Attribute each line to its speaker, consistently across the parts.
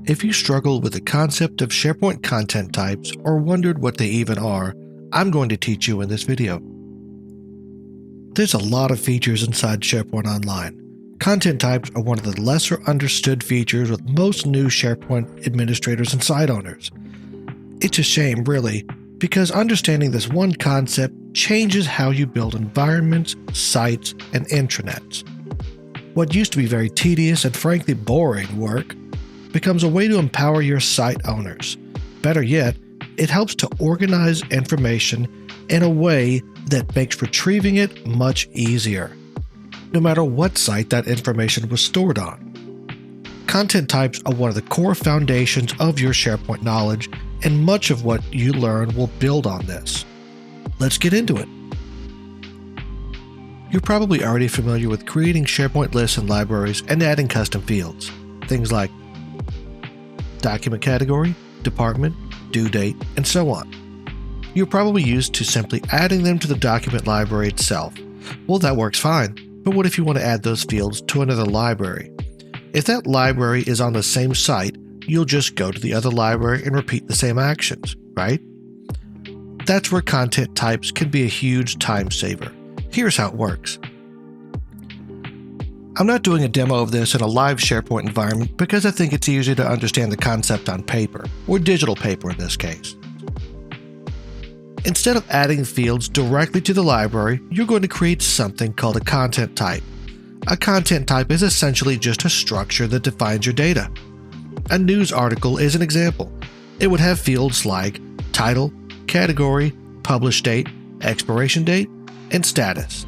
Speaker 1: If you struggle with the concept of SharePoint content types or wondered what they even are, I'm going to teach you in this video. There's a lot of features inside SharePoint Online. Content types are one of the lesser understood features with most new SharePoint administrators and site owners. It's a shame, really, because understanding this one concept changes how you build environments, sites, and intranets. What used to be very tedious and frankly boring work becomes a way to empower your site owners. Better yet, it helps to organize information in a way that makes retrieving it much easier, no matter what site that information was stored on. Content types are one of the core foundations of your SharePoint knowledge, and much of what you learn will build on this. Let's get into it. You're probably already familiar with creating SharePoint lists and libraries and adding custom fields. Things like document category, department, due date, and so on. You're probably used to simply adding them to the document library itself. Well, that works fine, but what if you want to add those fields to another library? If that library is on the same site, you'll just go to the other library and repeat the same actions, right? That's where content types can be a huge time saver. Here's how it works. I'm not doing a demo of this in a live SharePoint environment because I think it's easier to understand the concept on paper, or digital paper in this case. Instead of adding fields directly to the library, you're going to create something called a content type. A content type is essentially just a structure that defines your data. A news article is an example. It would have fields like title, category, publish date, expiration date, and status.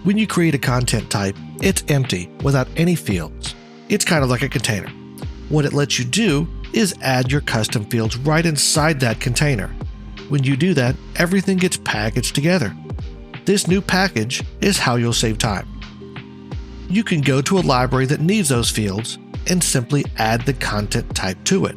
Speaker 1: When you create a content type, it's empty without any fields. It's kind of like a container. What it lets you do is add your custom fields right inside that container. When you do that, everything gets packaged together. This new package is how you'll save time. You can go to a library that needs those fields and simply add the content type to it.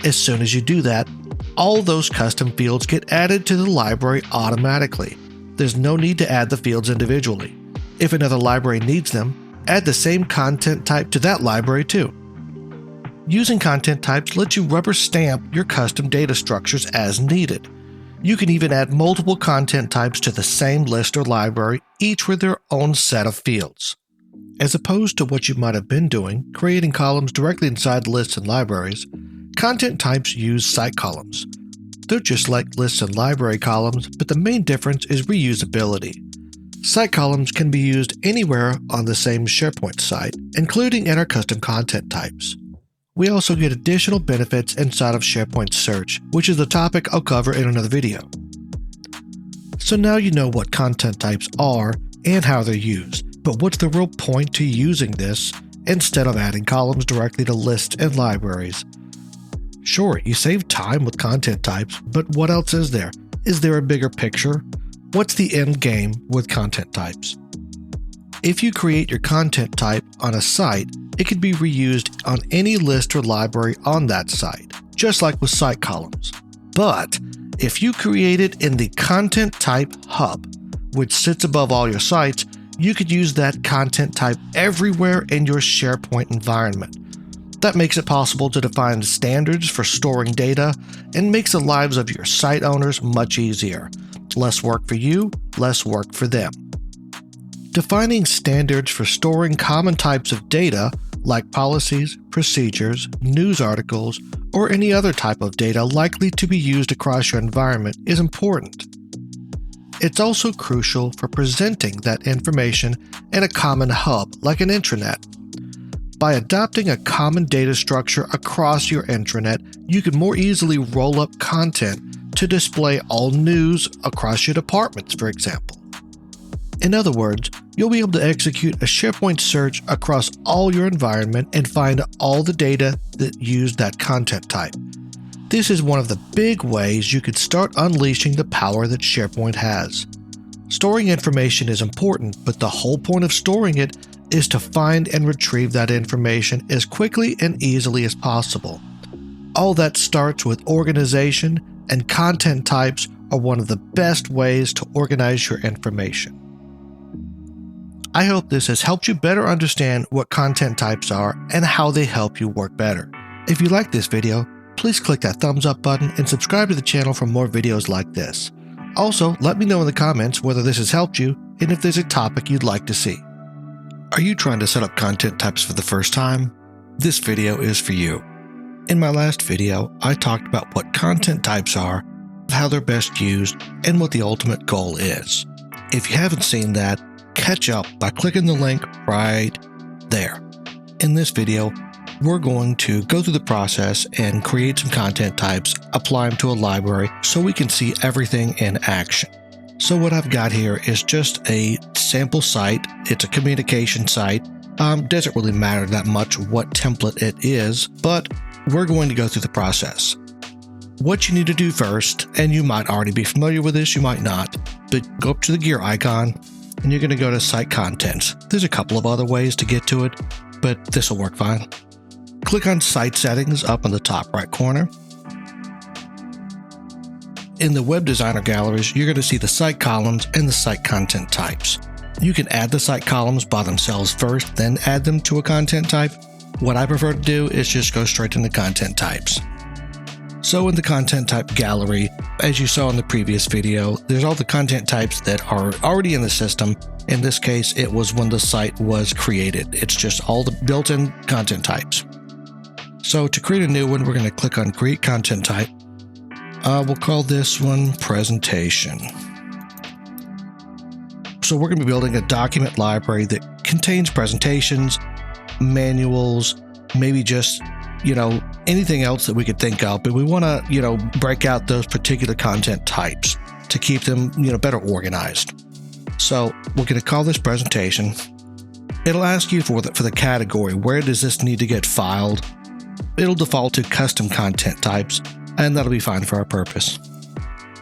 Speaker 1: As soon as you do that, all those custom fields get added to the library automatically. There's no need to add the fields individually. If another library needs them, add the same content type to that library too. Using content types lets you rubber stamp your custom data structures as needed. You can even add multiple content types to the same list or library, each with their own set of fields. As opposed to what you might have been doing, creating columns directly inside lists and libraries, content types use site columns. They're just like lists and library columns, but the main difference is reusability. Site columns can be used anywhere on the same SharePoint site, including in our custom content types. We also get additional benefits inside of SharePoint Search, which is a topic I'll cover in another video. So now you know what content types are and how they're used, but what's the real point to using this instead of adding columns directly to lists and libraries? Sure, you save time with content types, but what else is there? Is there a bigger picture? What's the end game with content types? If you create your content type on a site, it can be reused on any list or library on that site, just like with site columns. But if you create it in the content type hub, which sits above all your sites, you could use that content type everywhere in your SharePoint environment. That makes it possible to define standards for storing data and makes the lives of your site owners much easier. Less work for you, less work for them. Defining standards for storing common types of data, like policies, procedures, news articles, or any other type of data likely to be used across your environment, is important. It's also crucial for presenting that information in a common hub, like an intranet. By adopting a common data structure across your intranet, you can more easily roll up content to display all news across your departments, for example. In other words, you'll be able to execute a SharePoint search across all your environment and find all the data that use that content type. This is one of the big ways you could start unleashing the power that SharePoint has. Storing information is important, but the whole point of storing it is to find and retrieve that information as quickly and easily as possible. All that starts with organization, and content types are one of the best ways to organize your information. I hope this has helped you better understand what content types are and how they help you work better. If you like this video, please click that thumbs up button and subscribe to the channel for more videos like this. Also, let me know in the comments whether this has helped you and if there's a topic you'd like to see. Are you trying to set up content types for the first time? This video is for you. In my last video, I talked about what content types are, how they're best used, and what the ultimate goal is. If you haven't seen that, catch up by clicking the link right there. In this video, we're going to go through the process and create some content types, apply them to a library so we can see everything in action. So what I've got here is just a sample site. It's a communication site. Doesn't really matter that much what template it is, but we're going to go through the process. What you need to do first, and you might already be familiar with this, you might not, but go up to the gear icon and you're going to go to Site Contents. There's a couple of other ways to get to it, but this will work fine. Click on Site Settings up in the top right corner. In the Web Designer galleries, you're going to see the site columns and the site content types. You can add the site columns by themselves first, then add them to a content type. What I prefer to do is just go straight into content types. So in the content type gallery, as you saw in the previous video, there's all the content types that are already in the system. In this case, it was when the site was created. It's just all the built-in content types. So to create a new one, we're going to click on Create Content Type. We'll call this one Presentation. So we're going to be building a document library that contains presentations, manuals, maybe just anything else that we could think of, but we want to break out those particular content types to keep them better organized. So we're going to call this Presentation. It'll ask you for the category, where does this need to get filed? It'll default to custom content types, and that'll be fine for our purpose.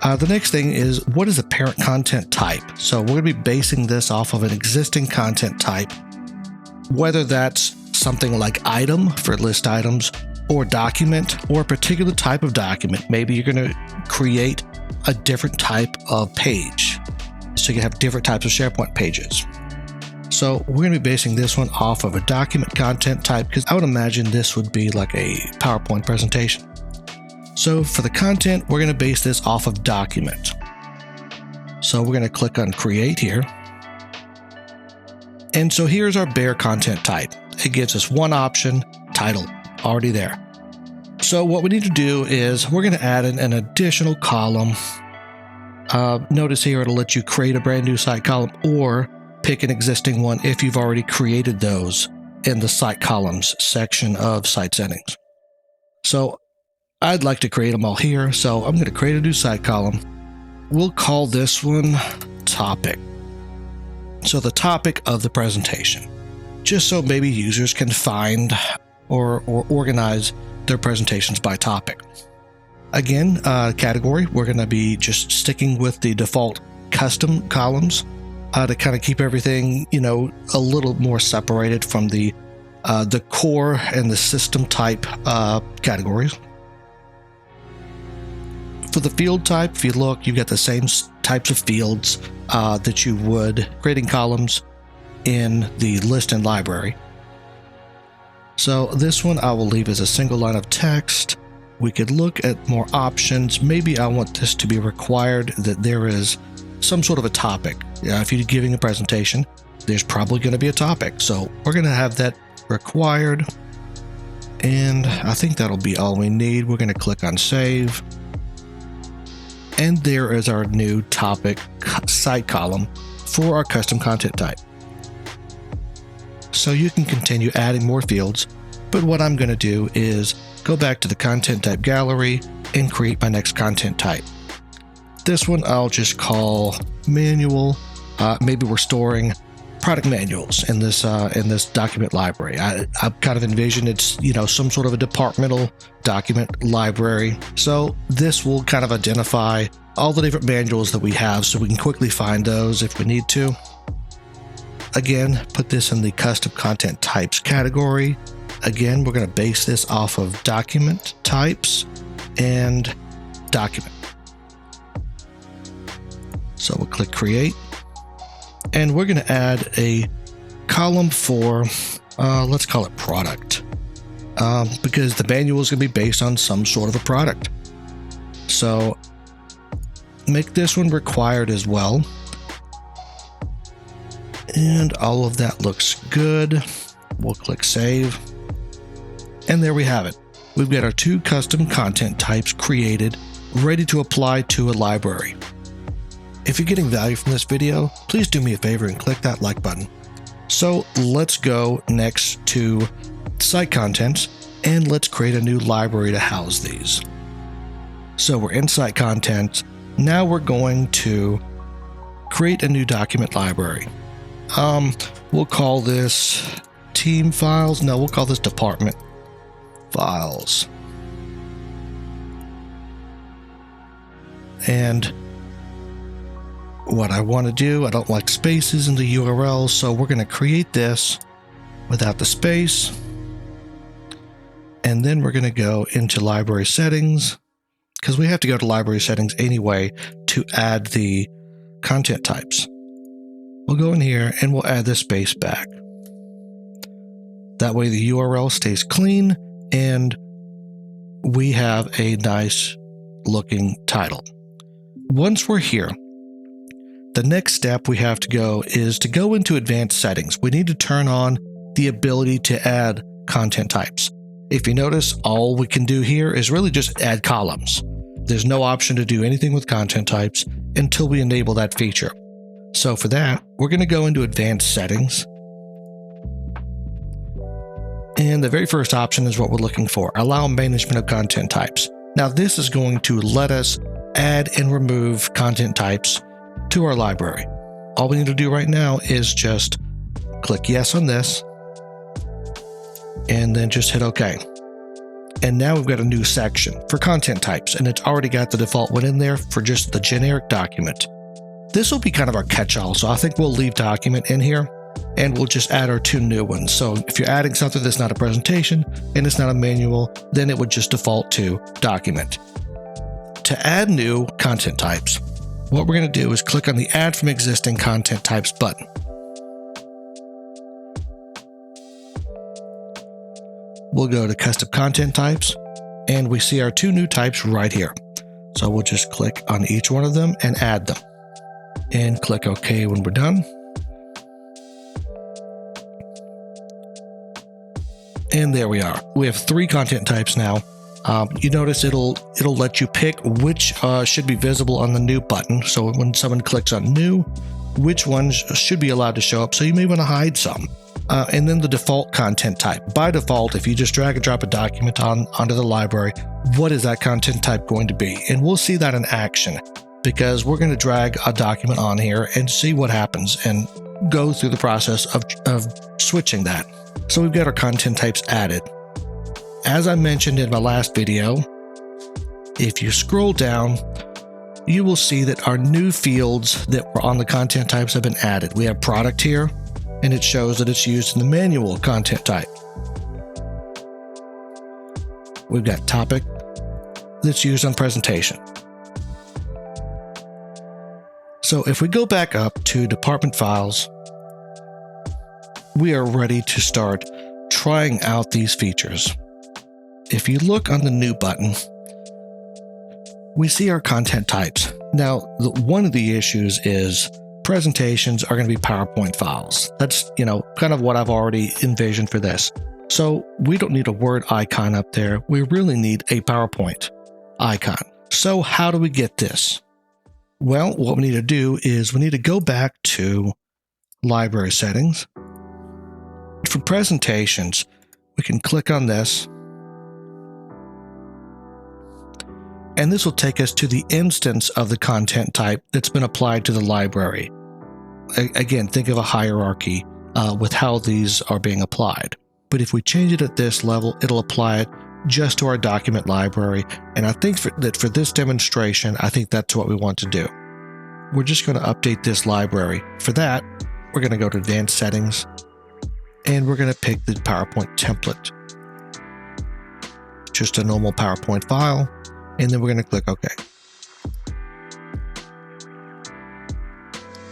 Speaker 1: The next thing is, what is the parent content type? So we're going to be basing this off of an existing content type, whether that's something like item for list items, or document, or a particular type of document. Maybe you're going to create a different type of page. So you have different types of SharePoint pages. So we're going to be basing this one off of a document content type, because I would imagine this would be like a PowerPoint presentation. So for the content, we're going to base this off of document. So we're going to click on Create here. And so here's our bare content type. It gives us one option, title, already there. So what we need to do is we're going to add in an additional column. Notice here it'll let you create a brand new site column or pick an existing one if you've already created those in the site columns section of site settings. So I'd like to create them all here. So I'm going to create a new site column. We'll call this one Topic. So the topic of the presentation, just so maybe users can find or organize their presentations by topic. Again, category, we're going to be just sticking with the default custom columns to kind of keep everything, a little more separated from the core and the system type categories. For the field type, if you look, you've got the same types of fields that you would creating columns in the list and library. So this one I will leave as a single line of text. We could look at more options. Maybe I want this to be required that there is some sort of a topic. If you're giving a presentation, there's probably going to be a topic. So we're going to have that required. And I think that'll be all we need. We're going to click on Save. And there is our new topic site column for our custom content type. So you can continue adding more fields, but what I'm going to do is go back to the content type gallery and create my next content type. This one I'll just call manual. Maybe we're storing product manuals in this document library. I kind of envision it's some sort of a departmental document library. So this will kind of identify all the different manuals that we have, so we can quickly find those if we need to. Again, put this in the custom content types category. Again, we're going to base this off of document types and document. So we'll click create, and we're going to add a column 4, let's call it product, because the manual is going to be based on some sort of a product. So make this one required as well. And all of that looks good. We'll click save. And there we have it. We've got our 2 custom content types created, ready to apply to a library. If you're getting value from this video, please do me a favor and click that like button. So let's go next to site contents and let's create a new library to house these. So we're in site contents. Now we're going to create a new document library. We'll call this team files. No, we'll call this department files. And what I want to do, I don't like spaces in the URL, so we're going to create this without the space. And then we're going to go into library settings, because we have to go to library settings anyway to add the content types. We'll go in here and we'll add the space back. That way the URL stays clean and we have a nice looking title. Once we're here, the next step we have to go is to go into advanced settings. We need to turn on the ability to add content types. If you notice, all we can do here is really just add columns. There's no option to do anything with content types until we enable that feature. So for that, we're going to go into advanced settings. And the very first option is what we're looking for, allow management of content types. Now this is going to let us add and remove content types to our library. All we need to do right now is just click yes on this and then just hit OK. And now we've got a new section for content types, and it's already got the default one in there for just the generic document. This will be kind of our catch-all, so I think we'll leave document in here and we'll just add our 2 new ones. So if you're adding something that's not a presentation and it's not a manual, then it would just default to document. To add new content types, what we're going to do is click on the Add from Existing Content Types button. We'll go to Custom Content Types, and we see our 2 new types right here. So we'll just click on each one of them and add them. And click OK when we're done. And there we are. We have 3 content types now. You notice it'll let you pick which should be visible on the new button. So when someone clicks on new, which ones should be allowed to show up. So you may want to hide some. And then the default content type. By default, if you just drag and drop a document onto the library, what is that content type going to be? And we'll see that in action, because we're going to drag a document on here and see what happens and go through the process of switching that. So we've got our content types added. As I mentioned in my last video, if you scroll down, you will see that our new fields that were on the content types have been added. We have product here, and it shows that it's used in the manual content type. We've got topic that's used on presentation. So if we go back up to department files, we are ready to start trying out these features. If you look on the new button, we see our content types. Now, one of the issues is presentations are going to be PowerPoint files. That's, kind of what I've already envisioned for this. So we don't need a Word icon up there. We really need a PowerPoint icon. So how do we get this? Well, what we need to do is we need to go back to library settings. For presentations, we can click on this. And this will take us to the instance of the content type that's been applied to the library. Again, think of a hierarchy with how these are being applied. But if we change it at this level, it'll apply it just to our document library. And I think that for this demonstration, I think that's what we want to do. We're just going to update this library. For that, we're going to go to Advanced Settings, and we're going to pick the PowerPoint template. Just a normal PowerPoint file. And then we're going to click OK.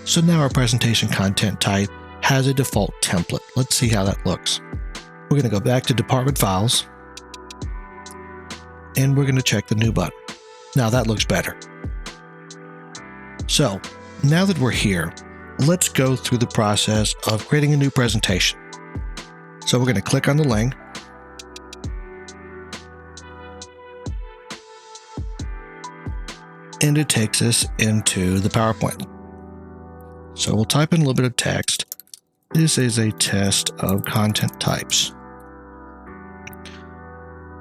Speaker 1: So now our presentation content type has a default template. Let's see how that looks. We're going to go back to Department Files, and we're going to check the New button. Now that looks better. So now that we're here, let's go through the process of creating a new presentation. So we're going to click on the link. And it takes us into the PowerPoint. So we'll type in a little bit of text. This is a test of content types.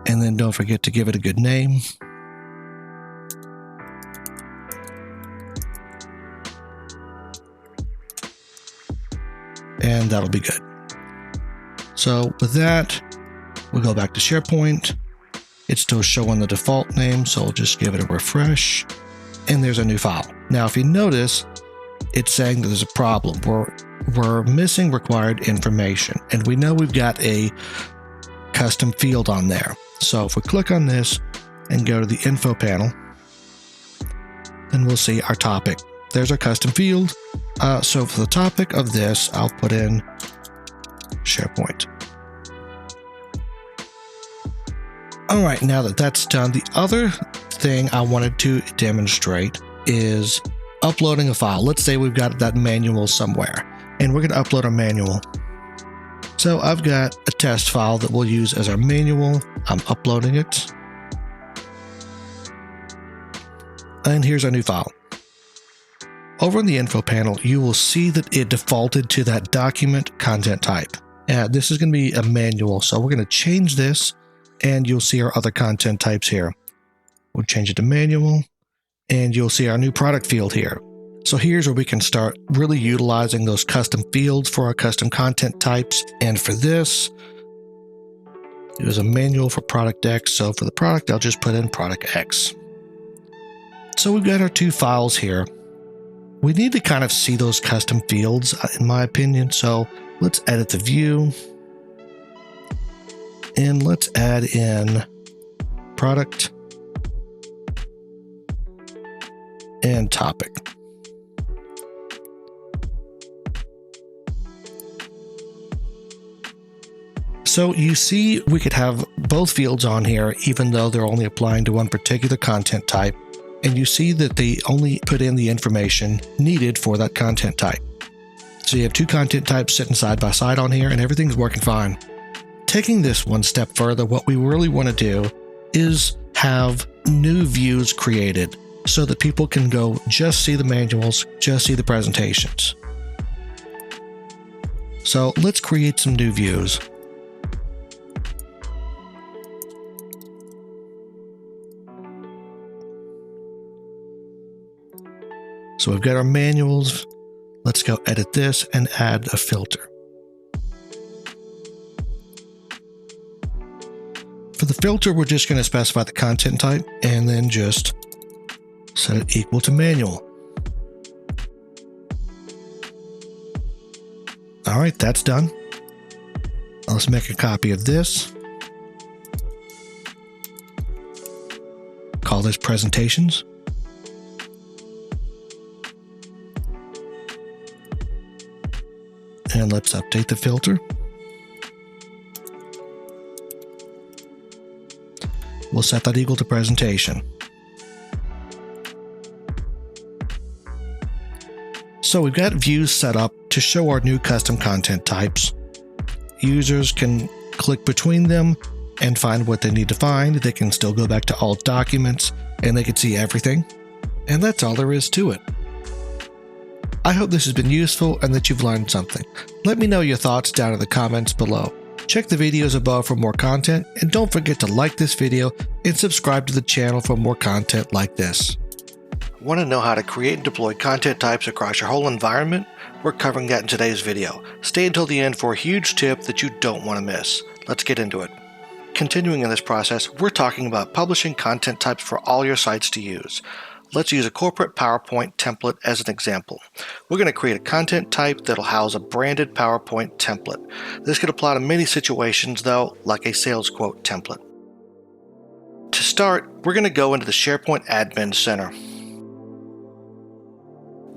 Speaker 1: And then don't forget to give it a good name. And that'll be good. So with that, we'll go back to SharePoint. It's still showing the default name, so we'll just give it a refresh. And there's a new file. Now, if you notice, it's saying that there's a problem. We're missing required information, and we know we've got a custom field on there. So if we click on this and go to the info panel, then we'll see our topic. There's our custom field. So for the topic of this, I'll put in SharePoint. All right, now that that's done, the other thing I wanted to demonstrate is uploading a file. Let's say we've got that manual somewhere, and we're going to upload our manual. So I've got a test file that we'll use as our manual. I'm uploading it. And here's our new file. Over in the info panel, you will see that it defaulted to that document content type. This is going to be a manual, so we're going to change this, and you'll see our other content types here. We'll change it to manual, and you'll see our new product field here. So here's where we can start really utilizing those custom fields for our custom content types. And for this, it was a manual for product X. So for the product, I'll just put in product X. So we've got our two files here. We need to kind of see those custom fields, in my opinion. So let's edit the view. And let's add in product and topic. So you see we could have both fields on here, even though they're only applying to one particular content type. And you see that they only put in the information needed for that content type. So you have two content types sitting side by side on here, and everything's working fine. Taking this one step further, what we really want to do is have new views created so that people can go just see the manuals, just see the presentations. So let's create some new views. So we've got our manuals. Let's go edit this and add a filter. For the filter, we're just going to specify the content type and then just set it equal to manual. All right, that's done. Let's make a copy of this. Call this presentations. And let's update the filter. We'll set that equal to presentation. So we've got views set up to show our new custom content types. Users can click between them and find what they need to find. They can still go back to all documents and they can see everything. And that's all there is to it. I hope this has been useful and that you've learned something. Let me know your thoughts down in the comments below. Check the videos above for more content, and don't forget to like this video and subscribe to the channel for more content like this. Want to know how to create and deploy content types across your whole environment? We're covering that in today's video. Stay until the end for a huge tip that you don't want to miss. Let's get into it. Continuing in this process, we're talking about publishing content types for all your sites to use. Let's use a corporate PowerPoint template as an example. We're going to create a content type that'll house a branded PowerPoint template. This could apply to many situations though, like a sales quote template. To start, we're going to go into the SharePoint Admin Center.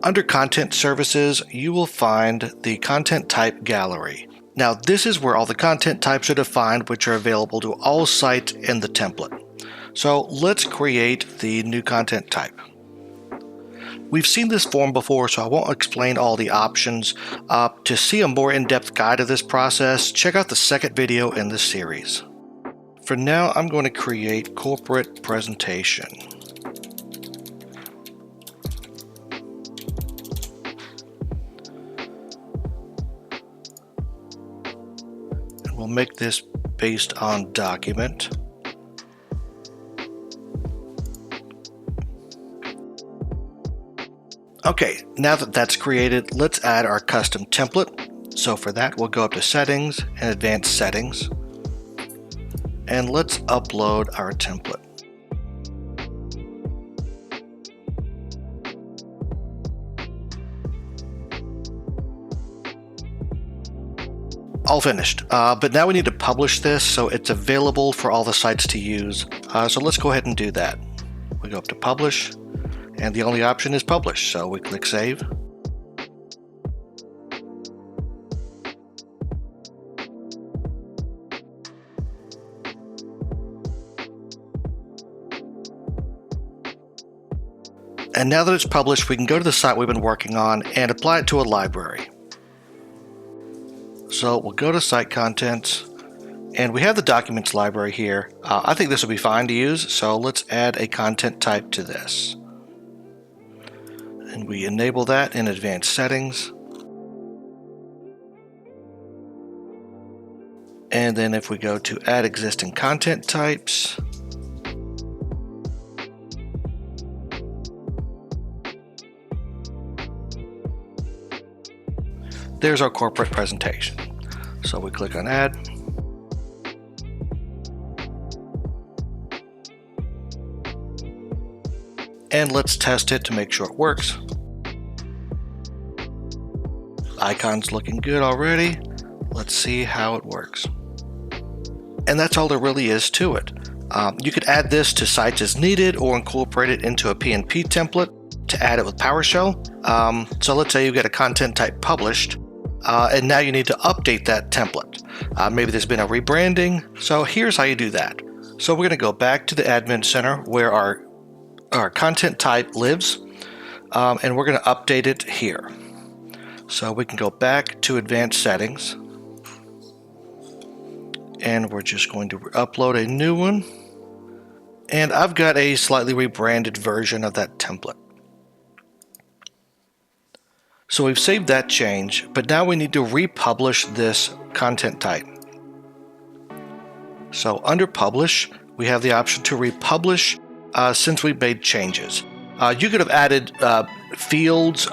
Speaker 1: Under Content Services, you will find the Content Type Gallery. Now, this is where all the content types are defined, which are available to all sites in the template. So let's create the new content type. We've seen this form before, so I won't explain all the options. To see a more in-depth guide of this process, check out the second video in this series. For now, I'm going to create Corporate Presentation. And we'll make this based on document. Okay, now that that's created, let's add our custom template. So for that, we'll go up to Settings and Advanced Settings. And let's upload our template. All finished, but now we need to publish this so it's available for all the sites to use. So let's go ahead and do that. We go up to Publish. And the only option is Publish, so we click Save. And now that it's published, we can go to the site we've been working on and apply it to a library. So we'll go to Site Contents, and we have the Documents library here. I think this will be fine to use, so let's add a content type to this. And we enable that in Advanced Settings. And then if we go to Add Existing Content Types, there's our corporate presentation. So we click on Add. And let's test it to make sure it works. Icon's looking good already. Let's see how it works. And that's all there really is to it. You could add this to sites as needed or incorporate it into a PNP template to add it with PowerShell. So let's say you get a content type published, and now you need to update that template. Maybe there's been a rebranding. So here's how you do that. So we're going to go back to the Admin Center where our content type lives, and we're going to update it here. So we can go back to Advanced Settings, and we're just going to upload a new one. And I've got a slightly rebranded version of that template. So we've saved that change, but now we need to republish this content type. So under Publish, we have the option to republish since we've made changes. You could have added fields,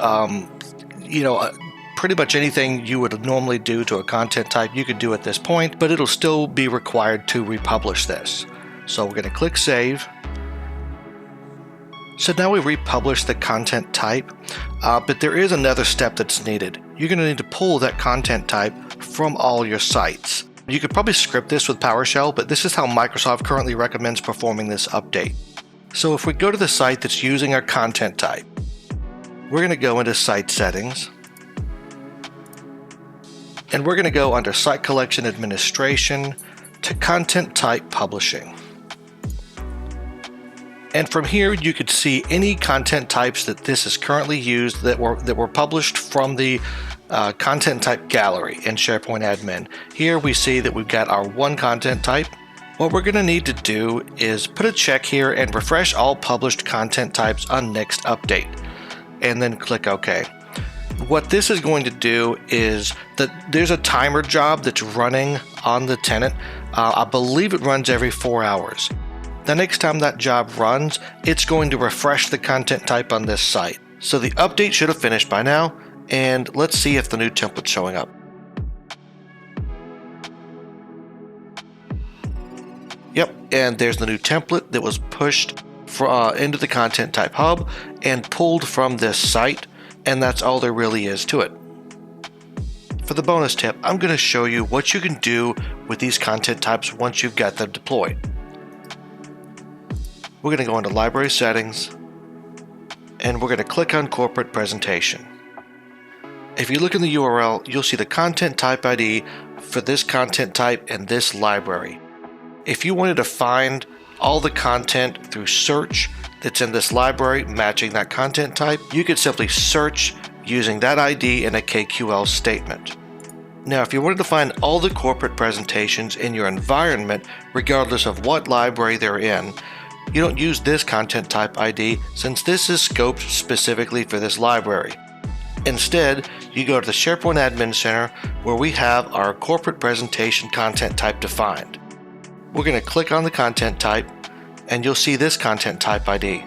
Speaker 1: pretty much anything you would normally do to a content type you could do at this point, but it'll still be required to republish this. So we're going to click Save. So now we republish the content type, but there is another step that's needed. You're going to need to pull that content type from all your sites. You could probably script this with PowerShell, but this is how Microsoft currently recommends performing this update. So if we go to the site that's using our content type, we're going to go into Site Settings, and we're going to go under Site Collection Administration to Content Type Publishing. And from here, you could see any content types that this is currently used that were published from the content type gallery in SharePoint Admin. Here we see that we've got our one content type. What we're going to need to do is put a check here and refresh all published content types on Next Update, and then click OK. What this is going to do is that there's a timer job that's running on the tenant. I believe it runs every 4 hours. The next time that job runs, it's going to refresh the content type on this site. So the update should have finished by now, and let's see if the new template's showing up. Yep, and there's the new template that was pushed into the content type hub and pulled from this site, and that's all there really is to it. For the bonus tip, I'm going to show you what you can do with these content types once you've got them deployed. We're going to go into Library Settings, and we're going to click on Corporate Presentation. If you look in the URL, you'll see the content type ID for this content type and this library. If you wanted to find all the content through search that's in this library matching that content type, you could simply search using that ID in a KQL statement. Now, if you wanted to find all the corporate presentations in your environment, regardless of what library they're in, you don't use this content type ID since this is scoped specifically for this library. Instead, you go to the SharePoint Admin Center where we have our corporate presentation content type defined. We're going to click on the content type and you'll see this content type ID.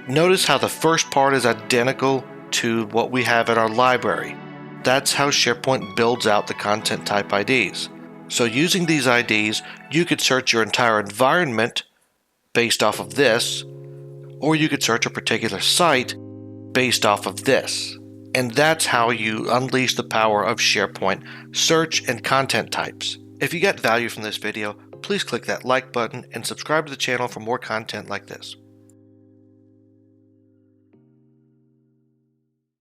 Speaker 1: Notice how the first part is identical to what we have in our library. That's how SharePoint builds out the content type IDs. So using these IDs, you could search your entire environment based off of this, or you could search a particular site based off of this. And that's how you unleash the power of SharePoint search and content types. If you got value from this video, please click that like button and subscribe to the channel for more content like this.